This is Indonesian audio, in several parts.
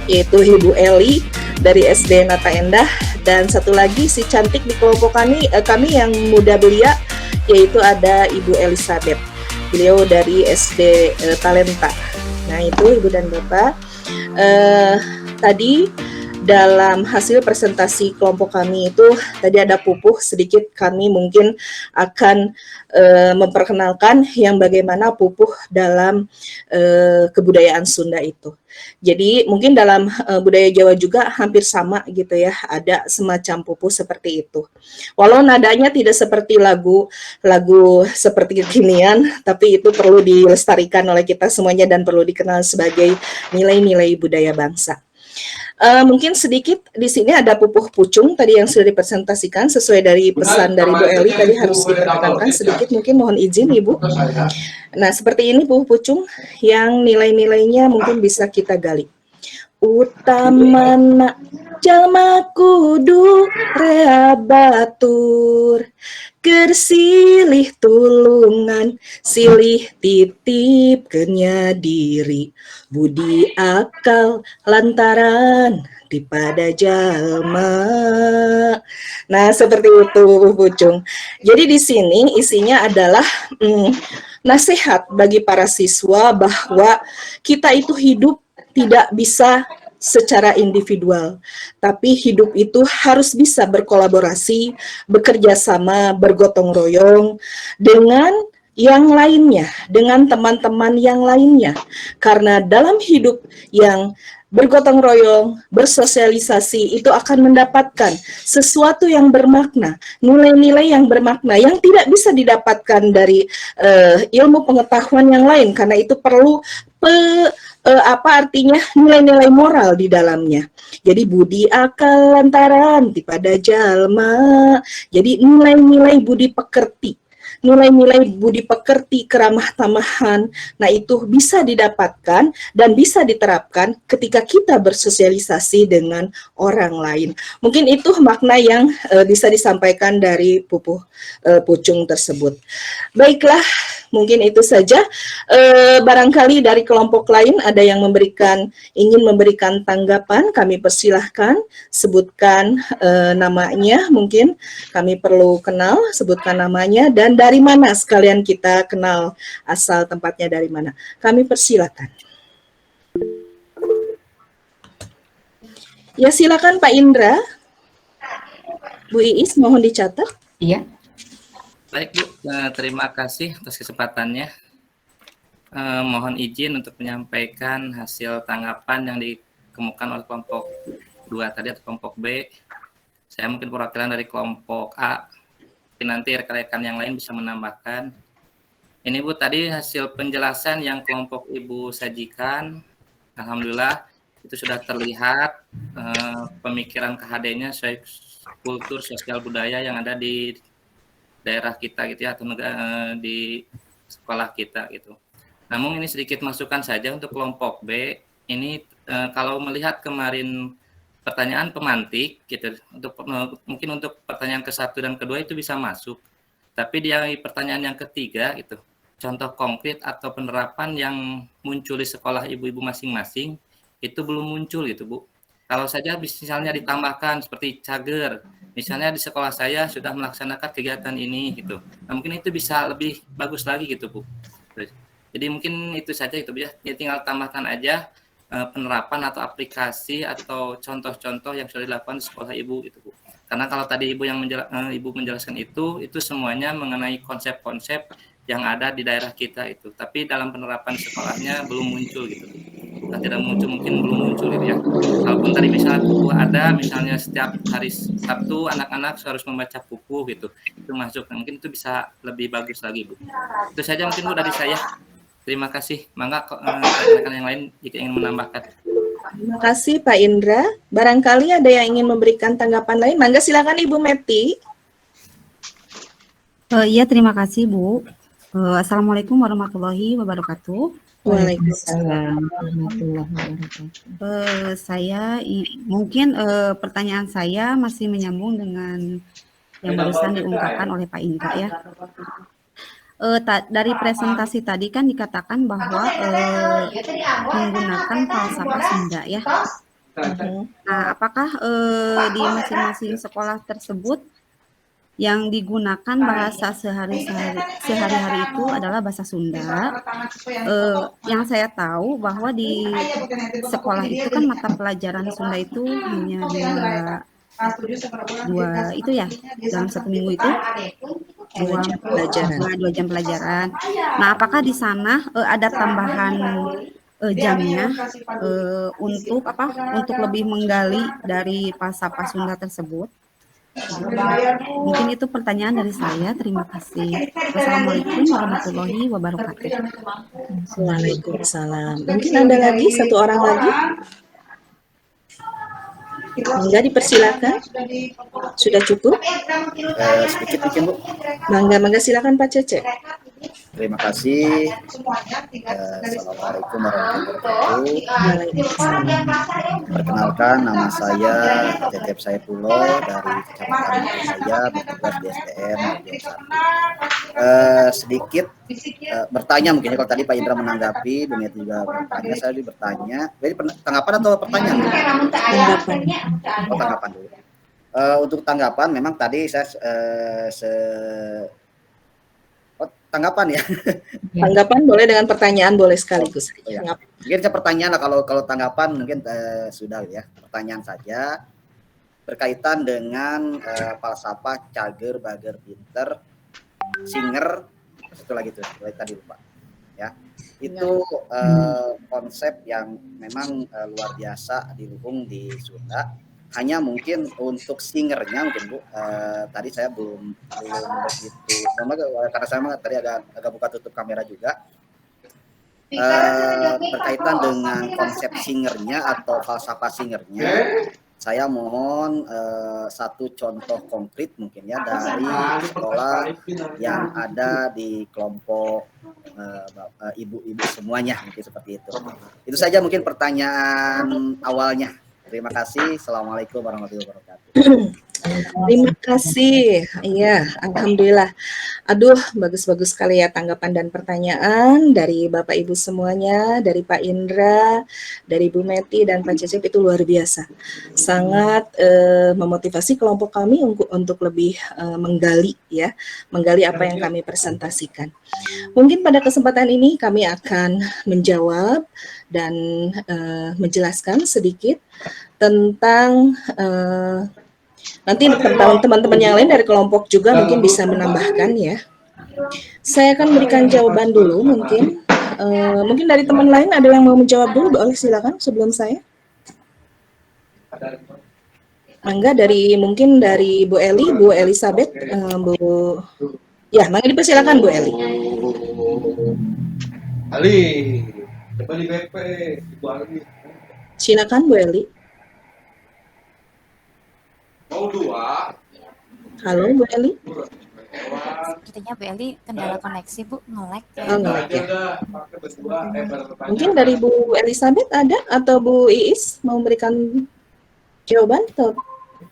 yaitu Ibu Eli dari SD Nata Endah, dan satu lagi si cantik di kelompok kami yang muda belia, yaitu ada Ibu Elizabeth. Beliau dari SD Talenta. Nah itu Ibu dan Bapak. Tadi dalam hasil presentasi kelompok kami itu tadi ada pupuh sedikit, kami mungkin akan memperkenalkan yang bagaimana pupuh dalam kebudayaan Sunda itu. Jadi mungkin dalam budaya Jawa juga hampir sama gitu ya, ada semacam pupuh seperti itu. Walau nadanya tidak seperti lagu seperti kekinian, tapi itu perlu dilestarikan oleh kita semuanya dan perlu dikenal sebagai nilai-nilai budaya bangsa. Mungkin sedikit di sini ada pupuh pucung tadi yang sudah dipresentasikan sesuai dari pesan dari Bu Eli tadi harus diperkenalkan sedikit, mungkin mohon izin Ibu. Nah seperti ini pupuh pucung yang nilai-nilainya mungkin bisa kita gali. Utamana jalma kudu rea batur, keur silih tulungan, silih titip kenya diri, budi akal lantaran daripada jalma. Nah, seperti itu Bu Pucung. Jadi di sini isinya adalah nasihat bagi para siswa bahwa kita itu hidup tidak bisa secara individual, tapi hidup itu harus bisa berkolaborasi, bekerja sama, bergotong royong dengan yang lainnya, dengan teman-teman yang lainnya. Karena dalam hidup yang bergotong royong, bersosialisasi, itu akan mendapatkan sesuatu yang bermakna, nilai-nilai yang bermakna, yang tidak bisa didapatkan dari ilmu pengetahuan yang lain, karena itu perlu apa artinya nilai-nilai moral di dalamnya. Jadi budi akal lantaran pada jalma. Jadi nilai-nilai budi pekerti, nilai-nilai budi pekerti, keramah tamahan. Nah, itu bisa didapatkan dan bisa diterapkan ketika kita bersosialisasi dengan orang lain. Mungkin itu makna yang bisa disampaikan dari pupuh pucung tersebut. Baiklah, mungkin itu saja. Barangkali dari kelompok lain ada yang ingin memberikan tanggapan, kami persilahkan, sebutkan namanya, mungkin kami perlu kenal, sebutkan namanya, dan dari mana sekalian kita kenal asal tempatnya dari mana. Kami persilahkan. Ya silakan Pak Indra. Bu Iis mohon dicatat. Iya. Baik Bu, terima kasih atas kesempatannya. Mohon izin untuk menyampaikan hasil tanggapan yang dikemukakan oleh kelompok 2 tadi atau kelompok B. Saya mungkin perwakilan dari kelompok A. Nanti rekan-rekan yang lain bisa menambahkan. Ini Bu, tadi hasil penjelasan yang kelompok Ibu sajikan, alhamdulillah itu sudah terlihat pemikiran KHD-nya sesuai kultur sosial budaya yang ada di daerah kita gitu ya, atau di sekolah kita gitu. Namun ini sedikit masukan saja untuk kelompok B. Ini kalau melihat kemarin pertanyaan pemantik gitu, mungkin untuk pertanyaan ke-1 dan ke-2 itu bisa masuk. Tapi di pertanyaan yang ketiga itu, contoh konkret atau penerapan yang muncul di sekolah ibu-ibu masing-masing itu belum muncul gitu Bu. Kalau saja misalnya ditambahkan seperti cager, misalnya di sekolah saya sudah melaksanakan kegiatan ini gitu. Nah, mungkin itu bisa lebih bagus lagi gitu Bu. Jadi mungkin itu saja itu ya, tinggal tambahkan aja penerapan atau aplikasi atau contoh-contoh yang sudah dilakukan di sekolah ibu gitu Bu. Karena kalau tadi ibu menjelaskan itu semuanya mengenai konsep-konsep yang ada di daerah kita itu. Tapi dalam penerapan sekolahnya belum muncul gitu. Bukan tidak muncul, mungkin belum muncul gitu ya. Kalaupun tadi misalnya buku ada, misalnya setiap hari Sabtu anak-anak harus membaca buku gitu, itu masuk. Nah, mungkin itu bisa lebih bagus lagi Bu. Itu saja mungkin Bu dari saya. Terima kasih. Mangga rekan-rekan yang lain jika ingin menambahkan. Terima kasih Pak Indra. Barangkali ada yang ingin memberikan tanggapan lain. Mangga silakan Ibu Meti. Iya, terima kasih Bu. Assalamualaikum warahmatullahi wabarakatuh. Waalaikumsalam warahmatullahi wabarakatuh. Saya mungkin pertanyaan saya masih menyambung dengan yang barusan diungkapkan oleh Pak Indra ya. Dari presentasi tadi kan dikatakan bahwa menggunakan falsafah Sunda ya. Nah, apakah di masing-masing sekolah tersebut yang digunakan bahasa sehari-hari itu adalah bahasa Sunda? Yang saya tahu bahwa di sekolah itu kan mata pelajaran Sunda itu hanya dua itu ya, dalam satu minggu itu Dua jam pelajaran. dua jam pelajaran. Nah, apakah di sana ada tambahan jamnya untuk untuk lebih menggali dari falsafah Sunda tersebut? Mungkin itu pertanyaan dari saya. Terima kasih. Wassalamualaikum warahmatullahi wabarakatuh. Waalaikumsalam. Mungkin ada lagi satu orang lagi? Mangga dipersilakan. Sudah cukup? Sedikit mungkin Bu. Mangga silakan Pak Cece. Terima kasih. Assalamualaikum warahmatullahi wabarakatuh. Perkenalkan, nama saya Cecep Saifullah dari Kecamatan saya, bertugas di SDM Bagian 1. Sedikit bertanya mungkin kalau tadi Pak Indra menanggapi, dunia juga bertanya, saya bertanya. Jadi tanggapan atau pertanyaan? Tanggapan. Oh, tanggapan dulu. Untuk tanggapan, memang tadi saya tanggapan ya. Tanggapan boleh dengan pertanyaan boleh sekaligus. Oh, ya. Mungkin saya pertanyaan lah, kalau tanggapan mungkin sudah ya. Pertanyaan saja berkaitan dengan falsafah cager, bager, pinter, singer, satu lagi tuh tadi lupa. Ya. Itu konsep yang memang luar biasa diluhung di Sunda. Hanya mungkin untuk singernya mungkin Bu, tadi saya belum begitu, karena saya tadi agak buka tutup kamera juga, berkaitan dengan konsep singernya atau falsafah singernya. Saya mohon satu contoh konkret mungkin ya dari sekolah yang ada di kelompok ibu-ibu semuanya, mungkin seperti itu. Itu saja mungkin pertanyaan awalnya. Terima kasih. Assalamualaikum warahmatullahi wabarakatuh. Terima kasih. Iya, alhamdulillah. Aduh, bagus-bagus sekali ya tanggapan dan pertanyaan dari Bapak Ibu semuanya, dari Pak Indra, dari Bu Meti dan Pak Cecep, itu luar biasa. Sangat memotivasi kelompok kami untuk lebih menggali apa yang kami presentasikan. Mungkin pada kesempatan ini kami akan menjawab dan menjelaskan sedikit tentang nanti teman-teman yang lain dari kelompok juga mungkin bisa menambahkan ya. Saya akan berikan jawaban dulu mungkin. Mungkin dari teman lain ada yang mau menjawab dulu, boleh silakan sebelum saya. Mangga mungkin dari Bu Eli, Bu Elizabeth, mangga dipersilakan Bu Eli. Ali, coba di BP, Ibu Ali. Silakan Bu Eli. Mau 2. Halo Bu Eli. Sepertinya Bu Eli kendala koneksi Bu, nge-lag. Nge-lag ya. Mungkin dari Bu Elizabeth ada atau Bu Iis mau memberikan jawaban atau?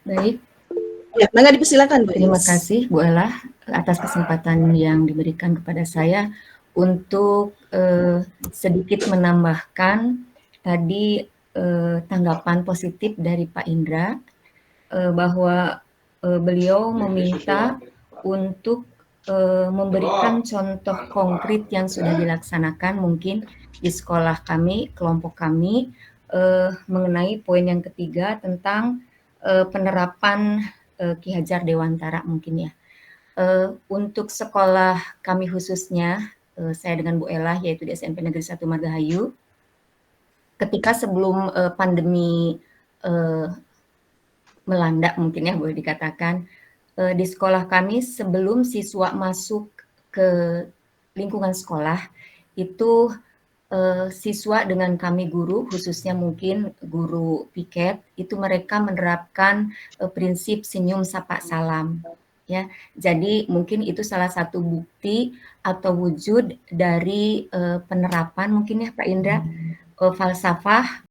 Baik. Ya, mangga dipersilakan Bu. Terima kasih Bu Ella atas kesempatan yang diberikan kepada saya untuk sedikit menambahkan tadi tanggapan positif dari Pak Indra bahwa beliau meminta untuk memberikan contoh konkret yang sudah dilaksanakan mungkin di sekolah kami, kelompok kami, mengenai poin yang ketiga tentang penerapan Ki Hajar Dewantara mungkin ya. Untuk sekolah kami khususnya, saya dengan Bu Ella yaitu di SMP Negeri 1 Margahayu, ketika sebelum pandemi melanda mungkin ya boleh dikatakan, di sekolah kami sebelum siswa masuk ke lingkungan sekolah itu siswa dengan kami guru, khususnya mungkin guru piket, itu mereka menerapkan prinsip senyum sapa salam ya. Jadi mungkin itu salah satu bukti atau wujud dari penerapan mungkin ya Pak Indra falsafah